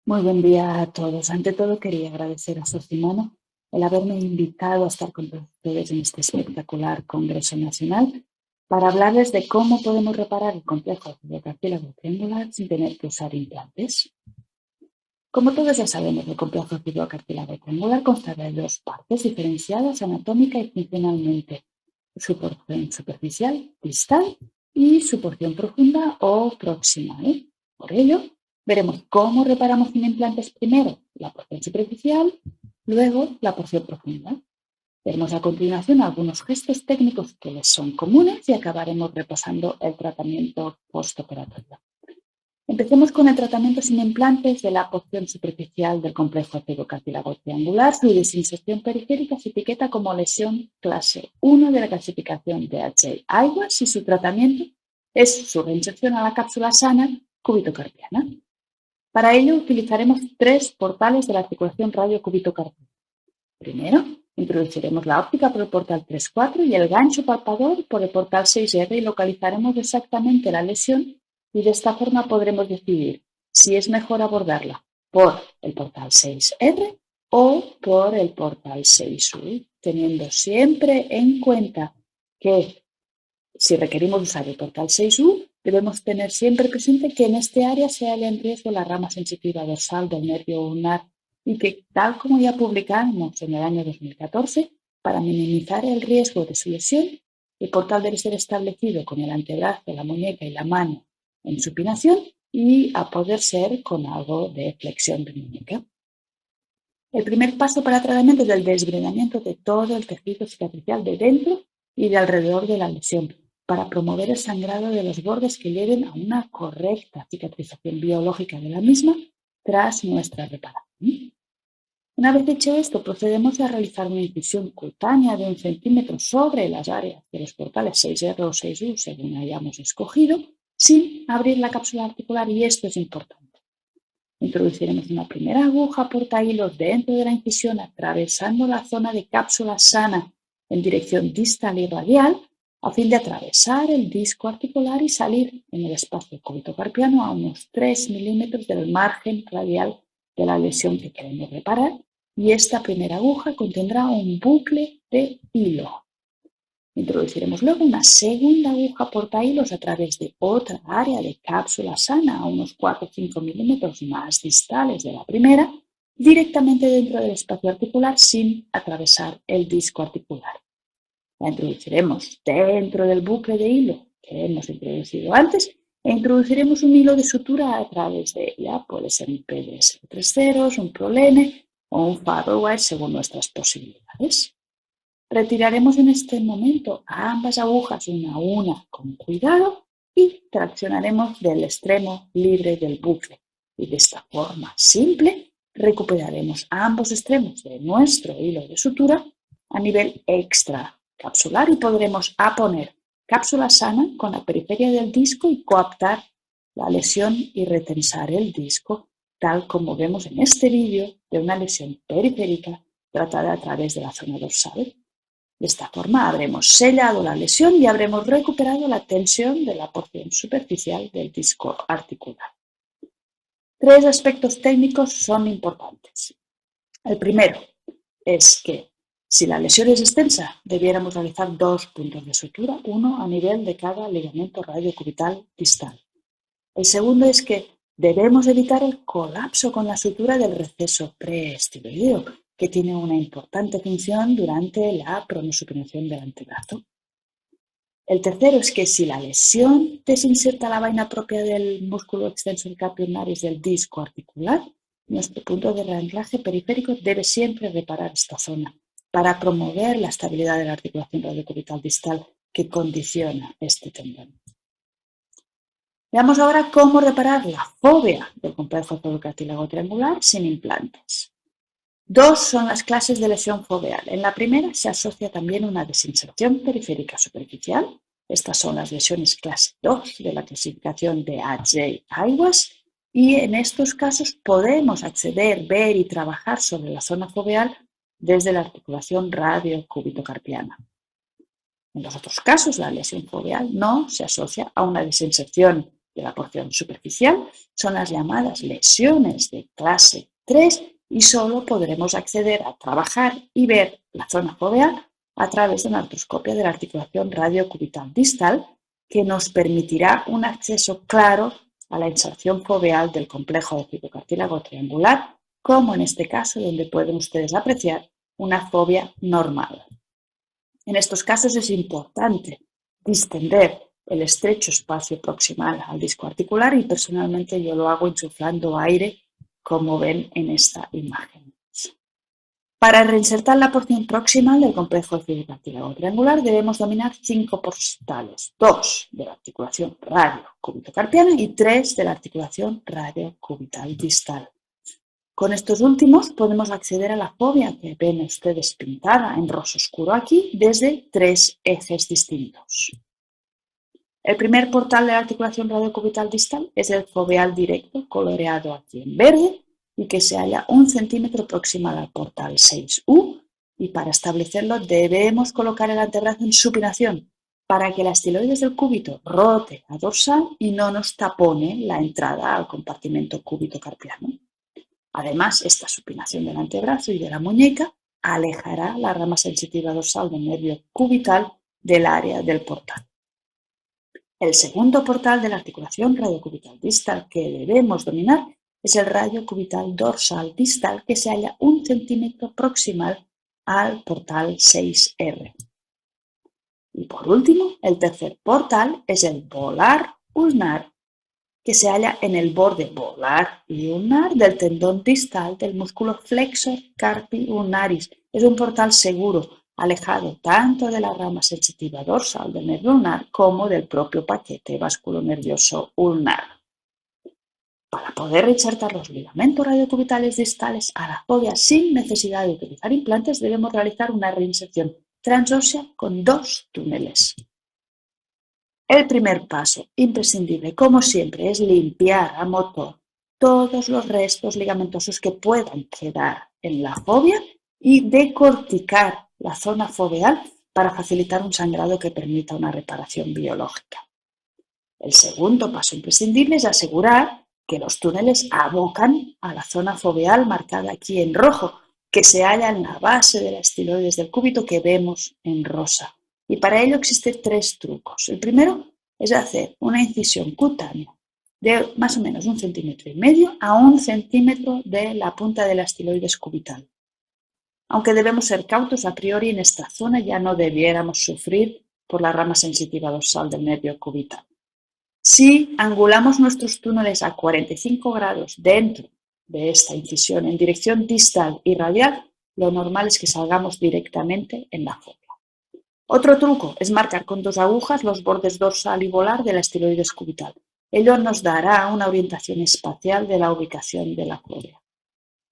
Muy buen día a todos. Ante todo, quería agradecer a Simona el haberme invitado a estar con ustedes en este espectacular Congreso Nacional para hablarles de cómo podemos reparar el complejo de cartílago triangular sin tener que usar implantes. Como todos ya sabemos, el complejo fibrocartílago triangular consta de dos partes diferenciadas anatómica y funcionalmente: su porción superficial, distal, y su porción profunda o proximal. Por ello, veremos cómo reparamos sin implantes primero la porción superficial, luego la porción profunda. Veremos a continuación algunos gestos técnicos que les son comunes y acabaremos repasando el tratamiento postoperatorio. Empecemos con el tratamiento sin implantes de la porción superficial del complejo fibrocartílago triangular. Su desinserción periférica se etiqueta como lesión clase 1 de la clasificación de H-IWAS y su tratamiento es su reinserción a la cápsula sana cúbito-carpiana. Para ello utilizaremos tres portales de la articulación radio-cúbito-carpiana. Primero, introduciremos la óptica por el portal 3-4 y el gancho palpador por el portal 6R y localizaremos exactamente la lesión, y de esta forma podremos decidir si es mejor abordarla por el portal 6R o por el portal 6U, teniendo siempre en cuenta que si requerimos usar el portal 6U, debemos tener siempre presente que en este área se halla en riesgo la rama sensitiva dorsal del nervio ulnar y que, tal como ya publicamos en el año 2014, para minimizar el riesgo de su lesión, el portal debe ser establecido con el antebrazo, la muñeca y la mano en supinación y, a poder ser, con algo de flexión de muñeca. El primer paso para el tratamiento es el desbridamiento de todo el tejido cicatricial de dentro y de alrededor de la lesión, para promover el sangrado de los bordes que lleven a una correcta cicatrización biológica de la misma tras nuestra reparación. Una vez hecho esto, procedemos a realizar una incisión cutánea de 1 centímetro sobre las áreas de los portales 6R o 6U, según hayamos escogido, sin abrir la cápsula articular, y esto es importante. Introduciremos una primera aguja portahilos dentro de la incisión, atravesando la zona de cápsula sana en dirección distal y radial, a fin de atravesar el disco articular y salir en el espacio cúbito-carpiano a unos 3 milímetros del margen radial de la lesión que queremos reparar, y esta primera aguja contendrá un bucle de hilo. Introduciremos luego una segunda aguja portahilos a través de otra área de cápsula sana a unos 4 o 5 milímetros más distales de la primera, directamente dentro del espacio articular sin atravesar el disco articular. La introduciremos dentro del bucle de hilo que hemos introducido antes e introduciremos un hilo de sutura a través de ella. Puede ser un PDS 3 ceros, un Prolene o un Farrowwire según nuestras posibilidades. Retiraremos en este momento ambas agujas una a una con cuidado y traccionaremos del extremo libre del bucle, y de esta forma simple recuperaremos ambos extremos de nuestro hilo de sutura a nivel extracapsular y podremos aponer cápsula sana con la periferia del disco y coaptar la lesión y retensar el disco, tal como vemos en este vídeo de una lesión periférica tratada a través de la zona dorsal. De esta forma habremos sellado la lesión y habremos recuperado la tensión de la porción superficial del disco articular. Tres aspectos técnicos son importantes. El primero es que, si la lesión es extensa, debiéramos realizar 2 puntos de sutura, uno a nivel de cada ligamento radiocubital distal. El segundo es que debemos evitar el colapso con la sutura del receso preestiloideo, que tiene una importante función durante la pronosupinación del antebrazo. El tercero es que, si la lesión desinserta la vaina propia del músculo extensor carpio ulnaris del disco articular, nuestro punto de reanclaje periférico debe siempre reparar esta zona para promover la estabilidad de la articulación radiocubital distal que condiciona este tendón. Veamos ahora cómo reparar la fobia del complejo fibrocartílago triangular sin implantes. Dos son las clases de lesión foveal. En la primera se asocia también una desinserción periférica superficial. Estas son las lesiones clase 2 de la clasificación de AJ-IWAS, y en estos casos podemos acceder, ver y trabajar sobre la zona foveal desde la articulación radio-cúbito-carpiana. En los otros casos, la lesión foveal no se asocia a una desinserción de la porción superficial son las llamadas lesiones de clase 3 y solo podremos acceder a trabajar y ver la zona foveal a través de una artroscopia de la articulación radiocubital distal que nos permitirá un acceso claro a la inserción foveal del complejo de cigocartílago triangular, como en este caso donde pueden ustedes apreciar una fovea normal. En estos casos es importante distender el estrecho espacio proximal al disco articular y personalmente yo lo hago insuflando aire, como ven en esta imagen. Para reinsertar la porción proximal del complejo cigocartílago triangular debemos dominar 5 portales, 2 de la articulación radio-cúbito-carpiana y 3 de la articulación radio-cubital distal. Con estos últimos podemos acceder a la fovea que ven ustedes pintada en rosa oscuro aquí desde 3 ejes distintos. El primer portal de la articulación radiocubital distal es el foveal directo, coloreado aquí en verde, y que se halla 1 centímetro proximal al portal 6U, y para establecerlo debemos colocar el antebrazo en supinación para que la estiloides del cúbito rote a dorsal y no nos tapone la entrada al compartimento cúbito-carpiano. Además, esta supinación del antebrazo y de la muñeca alejará la rama sensitiva dorsal del nervio cubital del área del portal. El segundo portal de la articulación radiocubital distal que debemos dominar es el radiocubital dorsal distal que se halla 1 centímetro proximal al portal 6R. Y por último, el tercer portal es el volar ulnar que se halla en el borde volar y ulnar del tendón distal del músculo flexor carpi ulnaris. Es un portal seguro, alejado tanto de la rama sensitiva dorsal del nervio ulnar como del propio paquete vasculonervioso ulnar. Para poder reinsertar los ligamentos radiocubitales distales a la fovea sin necesidad de utilizar implantes, debemos realizar una reinserción transósea con 2 túneles. El primer paso, imprescindible, como siempre, es limpiar a motor todos los restos ligamentosos que puedan quedar en la fovea y decorticar la zona foveal para facilitar un sangrado que permita una reparación biológica. El segundo paso imprescindible es asegurar que los túneles abocan a la zona foveal marcada aquí en rojo, que se halla en la base de la estiloides del cúbito que vemos en rosa. Y para ello existen 3 trucos. El primero es hacer una incisión cutánea de más o menos 1,5 centímetros a 1 centímetro de la punta de la estiloides cubital. Aunque debemos ser cautos, a priori en esta zona ya no debiéramos sufrir por la rama sensitiva dorsal del nervio cubital. Si angulamos nuestros túneles a 45 grados dentro de esta incisión en dirección distal y radial, lo normal es que salgamos directamente en la fovea. Otro truco es marcar con 2 agujas los bordes dorsal y volar de la estiloides cubital. Ello nos dará una orientación espacial de la ubicación de la fovea.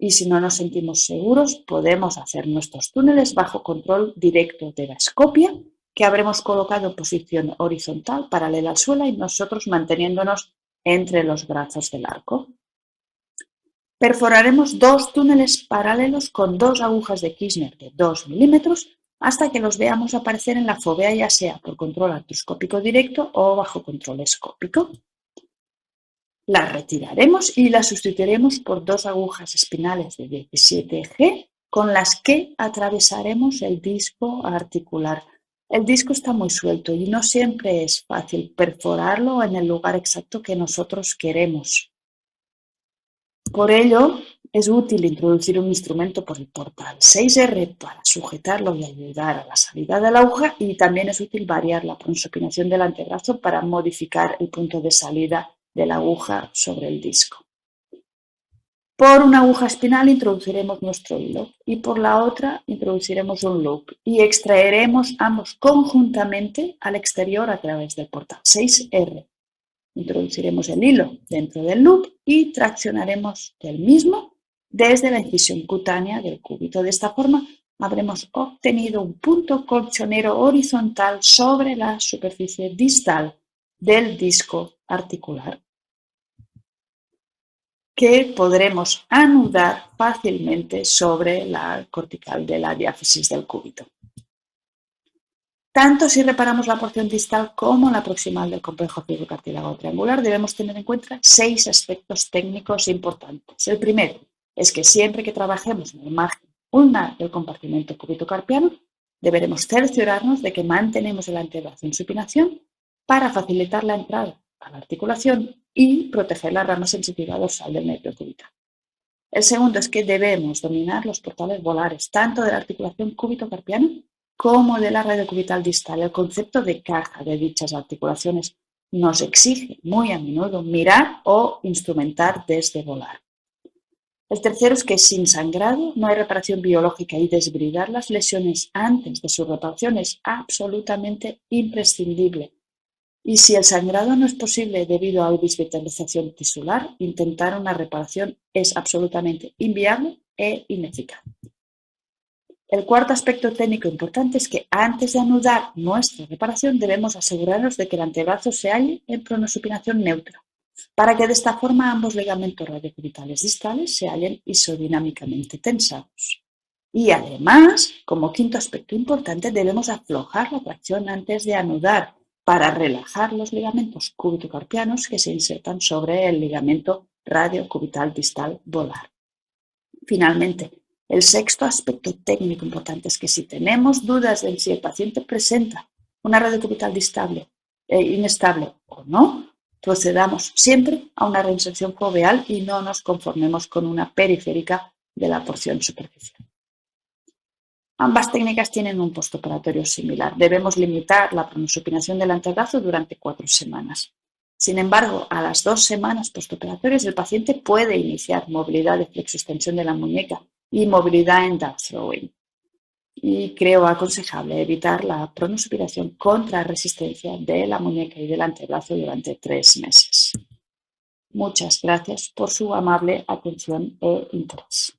Y si no nos sentimos seguros, podemos hacer nuestros túneles bajo control directo de la escopia, que habremos colocado en posición horizontal paralela al suelo y nosotros manteniéndonos entre los brazos del arco. Perforaremos 2 túneles paralelos con 2 agujas de Kirchner de 2 milímetros hasta que los veamos aparecer en la fovea, ya sea por control artroscópico directo o bajo control escópico. Las retiraremos y las sustituiremos por 2 agujas espinales de 17 G con las que atravesaremos el disco articular. El disco está muy suelto y no siempre es fácil perforarlo en el lugar exacto que nosotros queremos. Por ello, es útil introducir un instrumento por el portal 6R para sujetarlo y ayudar a la salida de la aguja, y también es útil variar la prosupinación del antebrazo para modificar el punto de salida de la aguja sobre el disco. Por una aguja espinal introduciremos nuestro hilo y por la otra introduciremos un loop y extraeremos ambos conjuntamente al exterior a través del portal 6R. Introduciremos el hilo dentro del loop y traccionaremos del mismo desde la incisión cutánea del cúbito. De esta forma habremos obtenido un punto colchonero horizontal sobre la superficie distal del disco articular que podremos anudar fácilmente sobre la cortical de la diáfisis del cúbito. Tanto si reparamos la porción distal como la proximal del complejo fibrocartílago triangular, debemos tener en cuenta 6 aspectos técnicos importantes. El primero es que siempre que trabajemos en el margen ulnar del compartimento cúbito-carpiano, deberemos cerciorarnos de que mantenemos el antebrazo en supinación para facilitar la entrada a la articulación y proteger la rama sensitiva dorsal del nervio cubital. El segundo es que debemos dominar los portales volares, tanto de la articulación cúbito-carpiana como de la radiocubital distal. El concepto de caja de dichas articulaciones nos exige muy a menudo mirar o instrumentar desde volar. El tercero es que sin sangrado no hay reparación biológica y desbridar las lesiones antes de su reparación es absolutamente imprescindible. Y si el sangrado no es posible debido a desvitalización tisular, intentar una reparación es absolutamente inviable e ineficaz. El cuarto aspecto técnico importante es que antes de anudar nuestra reparación debemos asegurarnos de que el antebrazo se halle en pronosupinación neutra, para que de esta forma ambos ligamentos radiocubitales distales se hallen isodinámicamente tensados. Y además, como quinto aspecto importante, debemos aflojar la tracción antes de anudar para relajar los ligamentos cúbito-carpianos que se insertan sobre el ligamento radiocubital distal volar. Finalmente, el sexto aspecto técnico importante es que si tenemos dudas de si el paciente presenta una radiocubital inestable o no, procedamos siempre a una reinserción foveal y no nos conformemos con una periférica de la porción superficial. Ambas técnicas tienen un postoperatorio similar. Debemos limitar la pronosupinación del antebrazo durante 4 semanas. Sin embargo, a las 2 semanas postoperatorias el paciente puede iniciar movilidad de flexoextensión de la muñeca y movilidad en duck throwing. Y creo aconsejable evitar la pronosupinación contra resistencia de la muñeca y del antebrazo durante 3 meses. Muchas gracias por su amable atención e interés.